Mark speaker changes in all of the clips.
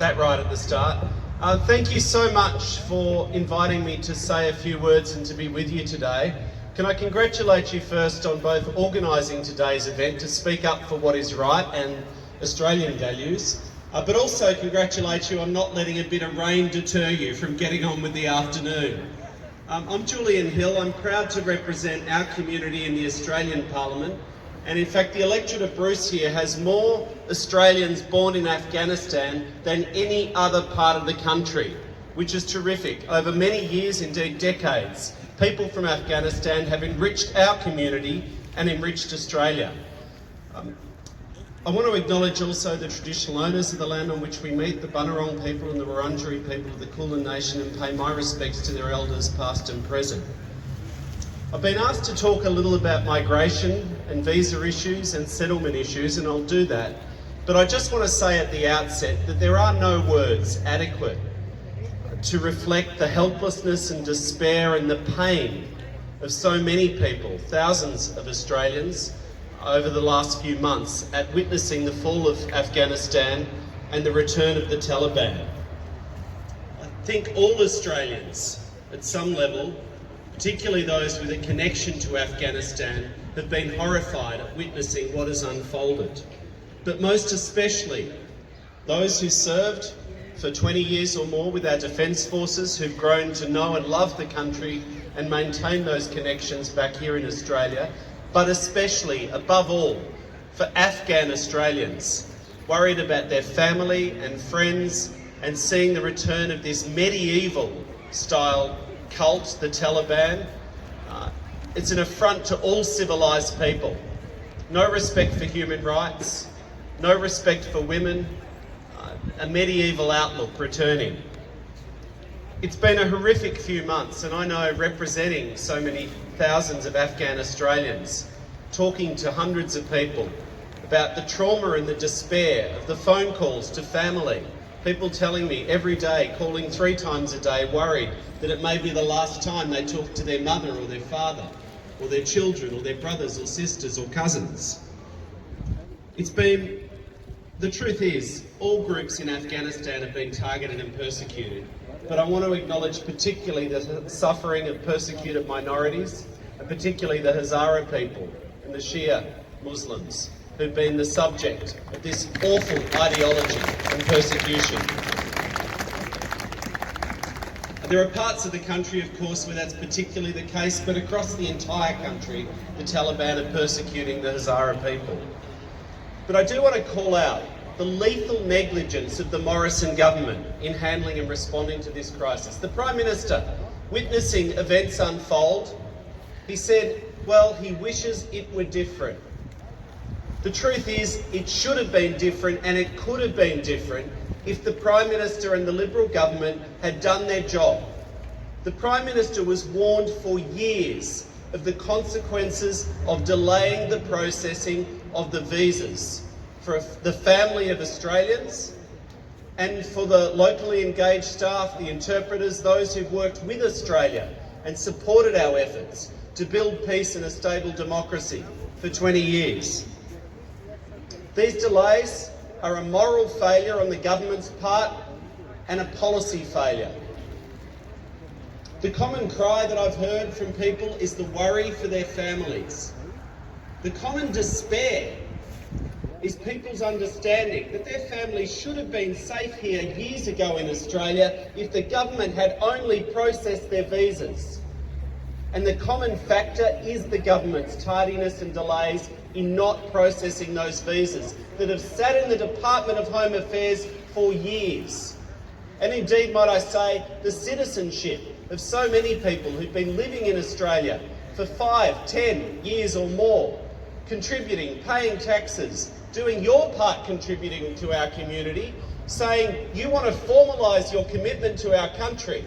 Speaker 1: That right at the start. Thank you so much for inviting me to say a few words and to be with you today. Can I congratulate you first on both organising today's event to speak up for what is right and Australian values, but also congratulate you on not letting a bit of rain deter you from getting on with the afternoon. I'm Julian Hill. I'm proud to represent our community in the Australian Parliament. And in fact, the electorate of Bruce here has more Australians born in Afghanistan than any other part of the country, which is terrific. Over many years, indeed decades, people from Afghanistan have enriched our community and enriched Australia. I want to acknowledge also the traditional owners of the land on which we meet, the Bunurong people and the Wurundjeri people of the Kulin Nation, and pay my respects to their elders past and present. I've been asked to talk a little about migration and visa issues and settlement issues, and I'll do that. But I just want to say at the outset that there are no words adequate to reflect the helplessness and despair and the pain of so many people, thousands of Australians, over the last few months at witnessing the fall of Afghanistan and the return of the Taliban. I think all Australians, at some level, particularly those with a connection to Afghanistan, have been horrified at witnessing what has unfolded. But most especially, those who served for 20 years or more with our Defence Forces, who've grown to know and love the country and maintain those connections back here in Australia, but especially, above all, for Afghan Australians, worried about their family and friends and seeing the return of this medieval-style cult, the Taliban. It's an affront to all civilised people. No respect for human rights, no respect for women, a medieval outlook returning. It's been a horrific few months, and I know, representing so many thousands of Afghan Australians, talking to hundreds of people about the trauma and the despair of the phone calls to family, people telling me every day, calling 3 times a day, worried that it may be the last time they talk to their mother or their father or their children or their brothers or sisters or cousins. The truth is, all groups in Afghanistan have been targeted and persecuted, but I want to acknowledge particularly the suffering of persecuted minorities, and particularly the Hazara people and the Shia Muslims, who've been the subject of this awful ideology and persecution. There are parts of the country, of course, where that's particularly the case, but across the entire country, the Taliban are persecuting the Hazara people. But I do want to call out the lethal negligence of the Morrison government in handling and responding to this crisis. The Prime Minister, witnessing events unfold, he said, well, he wishes it were different. The truth is, it should have been different, and it could have been different if the Prime Minister and the Liberal government had done their job. The Prime Minister was warned for years of the consequences of delaying the processing of the visas for the family of Australians and for the locally engaged staff, the interpreters, those who've worked with Australia and supported our efforts to build peace and a stable democracy for 20 years. These delays are a moral failure on the government's part and a policy failure. The common cry that I've heard from people is the worry for their families. The common despair is people's understanding that their families should have been safe here years ago in Australia if the government had only processed their visas. And the common factor is the government's tardiness and delays in not processing those visas that have sat in the Department of Home Affairs for years. And indeed, might I say, the citizenship of so many people who've been living in Australia for 5, 10 years or more, contributing, paying taxes, doing your part contributing to our community, saying you want to formalise your commitment to our country,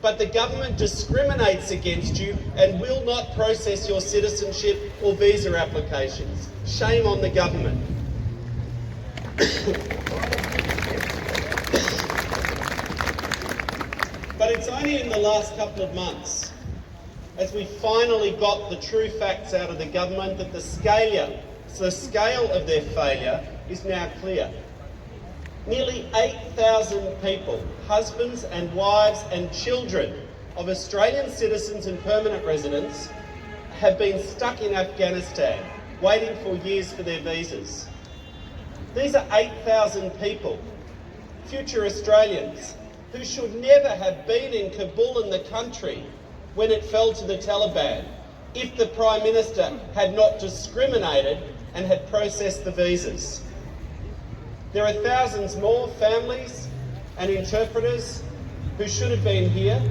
Speaker 1: but the government discriminates against you and will not process your citizenship or visa applications. Shame on the government. But it's only in the last couple of months, as we finally got the true facts out of the government, that the scale of their failure is now clear. Nearly 8,000 people, husbands and wives and children of Australian citizens and permanent residents, have been stuck in Afghanistan, waiting for years for their visas. These are 8,000 people, future Australians, who should never have been in Kabul and the country when it fell to the Taliban, if the Prime Minister had not discriminated and had processed the visas. There are thousands more families and interpreters who should have been here,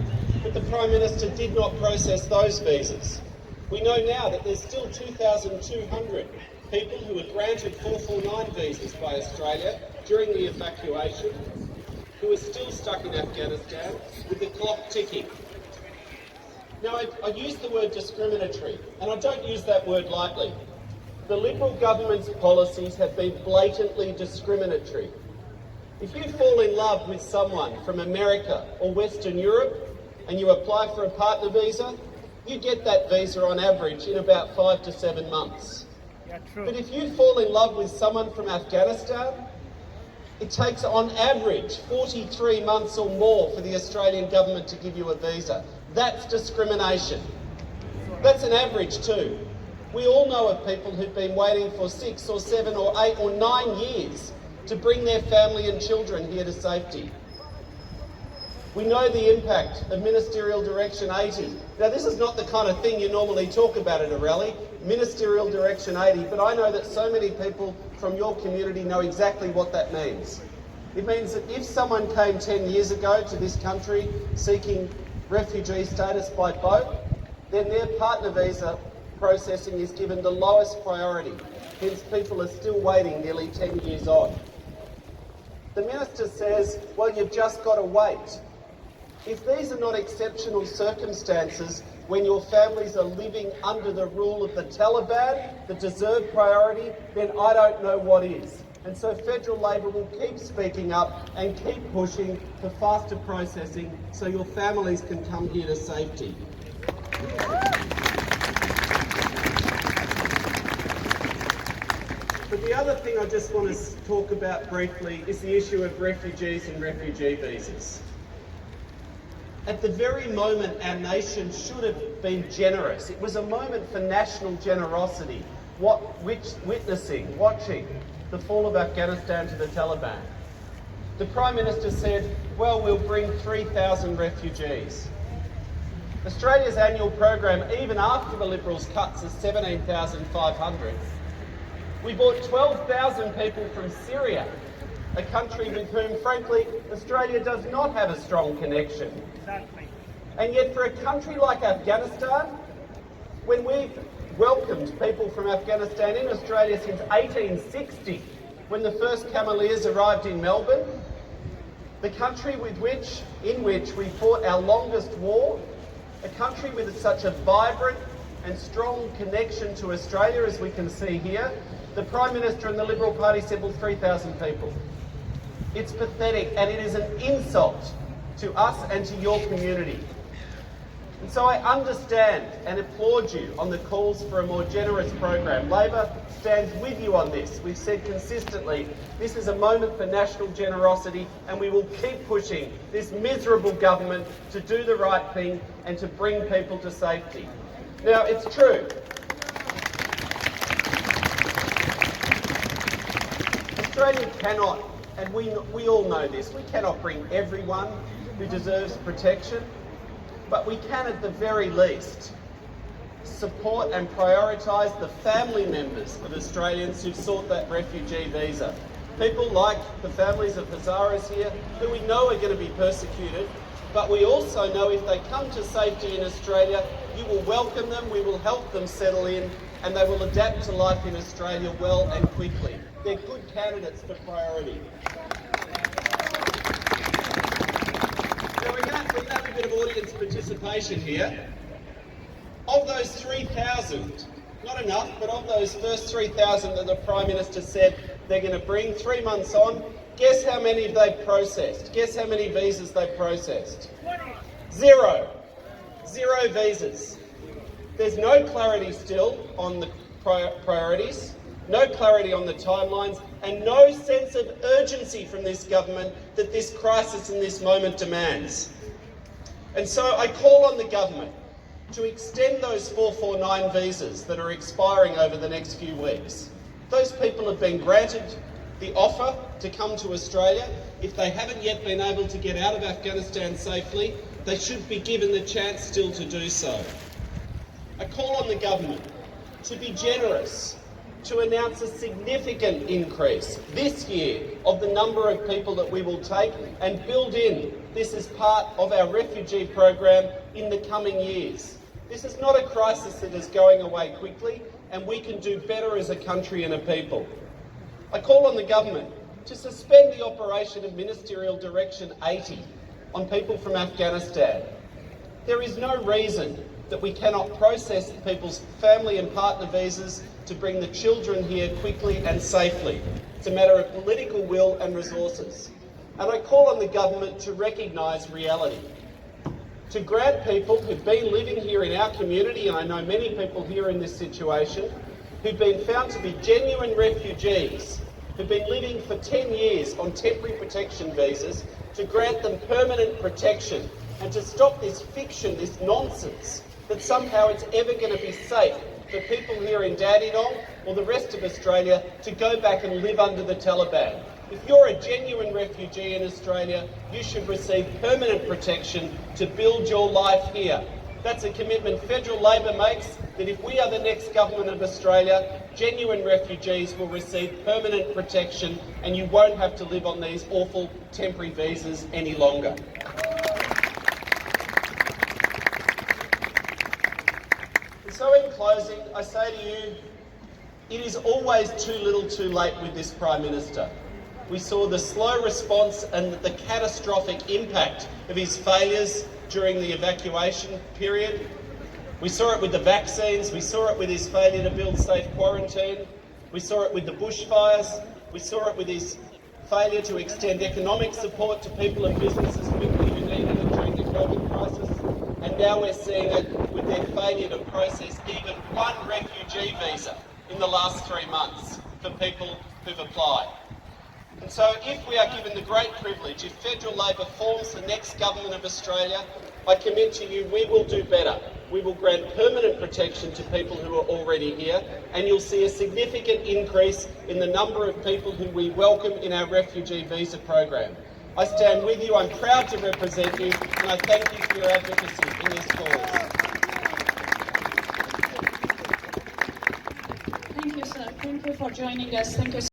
Speaker 1: but the Prime Minister did not process those visas. We know now that there's still 2,200 people who were granted 449 visas by Australia during the evacuation, who are still stuck in Afghanistan with the clock ticking. Now, I use the word discriminatory, and I don't use that word lightly. The Liberal government's policies have been blatantly discriminatory. If you fall in love with someone from America or Western Europe and you apply for a partner visa, you get that visa on average in about 5 to 7 months.
Speaker 2: Yeah, true.
Speaker 1: But if you fall in love with someone from Afghanistan, it takes on average 43 months or more for the Australian government to give you a visa. That's discrimination. That's an average too. We all know of people who've been waiting for 6 or 7 or 8 or 9 years to bring their family and children here to safety. We know the impact of Ministerial Direction 80. Now, this is not the kind of thing you normally talk about at a rally, Ministerial Direction 80, but I know that so many people from your community know exactly what that means. It means that if someone came 10 years ago to this country seeking refugee status by boat, then their partner visa processing is given the lowest priority. Hence, people are still waiting nearly 10 years on. The Minister says, well, you've just got to wait. If these are not exceptional circumstances when your families are living under the rule of the Taliban that deserve priority, then I don't know what is. And so Federal Labor will keep speaking up and keep pushing for faster processing so your families can come here to safety. But the other thing I just want to talk about briefly is the issue of refugees and refugee visas. At the very moment our nation should have been generous. It was a moment for national generosity, watching the fall of Afghanistan to the Taliban. The Prime Minister said, well, we'll bring 3,000 refugees. Australia's annual program, even after the Liberals' cuts, is 17,500. We brought 12,000 people from Syria, a country with whom, frankly, Australia does not have a strong connection.
Speaker 2: Exactly.
Speaker 1: And yet for a country like Afghanistan, when we've welcomed people from Afghanistan in Australia since 1860, when the first Cameliers arrived in Melbourne, the country in which we fought our longest war, a country with such a vibrant and strong connection to Australia as we can see here, the Prime Minister and the Liberal Party said, well, 3,000 people. It's pathetic and it is an insult to us and to your community. And so I understand and applaud you on the calls for a more generous program. Labor stands with you on this. We've said consistently, this is a moment for national generosity and we will keep pushing this miserable government to do the right thing and to bring people to safety. Now, it's true. Australia cannot, and we all know this, we cannot bring everyone who deserves protection, but we can at the very least support and prioritise the family members of Australians who've sought that refugee visa. People like the families of Hazaras here, who we know are going to be persecuted, but we also know if they come to safety in Australia, you will welcome them, we will help them settle in, and they will adapt to life in Australia well and quickly. They're good candidates for priority. Now we're going to have a bit of audience participation here. Of those 3,000, not enough, but of those first 3,000 that the Prime Minister said they're going to bring 3 months on, guess how many they've processed? Guess how many visas they've processed? 0. 0 visas. There's no clarity still on the priorities. no clarity on the timelines, and no sense of urgency from this government that this crisis in this moment demands. And so I call on the government to extend those 449 visas that are expiring over the next few weeks. Those people have been granted the offer to come to Australia. If they haven't yet been able to get out of Afghanistan safely, they should be given the chance still to do so. I call on the government to be generous, to announce a significant increase this year of the number of people that we will take and build in this as part of our refugee program in the coming years. This is not a crisis that is going away quickly, and we can do better as a country and a people. I call on the government to suspend the operation of Ministerial Direction 80 on people from Afghanistan. There is no reason that we cannot process people's family and partner visas to bring the children here quickly and safely. It's a matter of political will and resources. And I call on the government to recognise reality, to grant people who've been living here in our community, and I know many people here in this situation, who've been found to be genuine refugees, who've been living for 10 years on temporary protection visas, to grant them permanent protection and to stop this fiction, this nonsense, that somehow it's ever going to be safe for people here in Dandenong or the rest of Australia to go back and live under the Taliban. If you're a genuine refugee in Australia, you should receive permanent protection to build your life here. That's a commitment Federal Labor makes, that if we are the next government of Australia, genuine refugees will receive permanent protection and you won't have to live on these awful temporary visas any longer. So in closing, I say to you, it is always too little too late with this Prime Minister. We saw the slow response and the catastrophic impact of his failures during the evacuation period. We saw it with the vaccines, we saw it with his failure to build safe quarantine, we saw it with the bushfires, we saw it with his failure to extend economic support to people and businesses quickly who needed it during the COVID crisis, and now we're seeing it with their failure to process even one refugee visa in the last 3 months for people who've applied. And so if we are given the great privilege, if Federal Labor forms the next government of Australia, I commit to you we will do better. We will grant permanent protection to people who are already here, and you'll see a significant increase in the number of people who we welcome in our refugee visa program. I stand with you, I'm proud to represent you, and I thank you for your advocacy in this cause.
Speaker 2: Thank you, sir. Thank you for joining us. Thank you.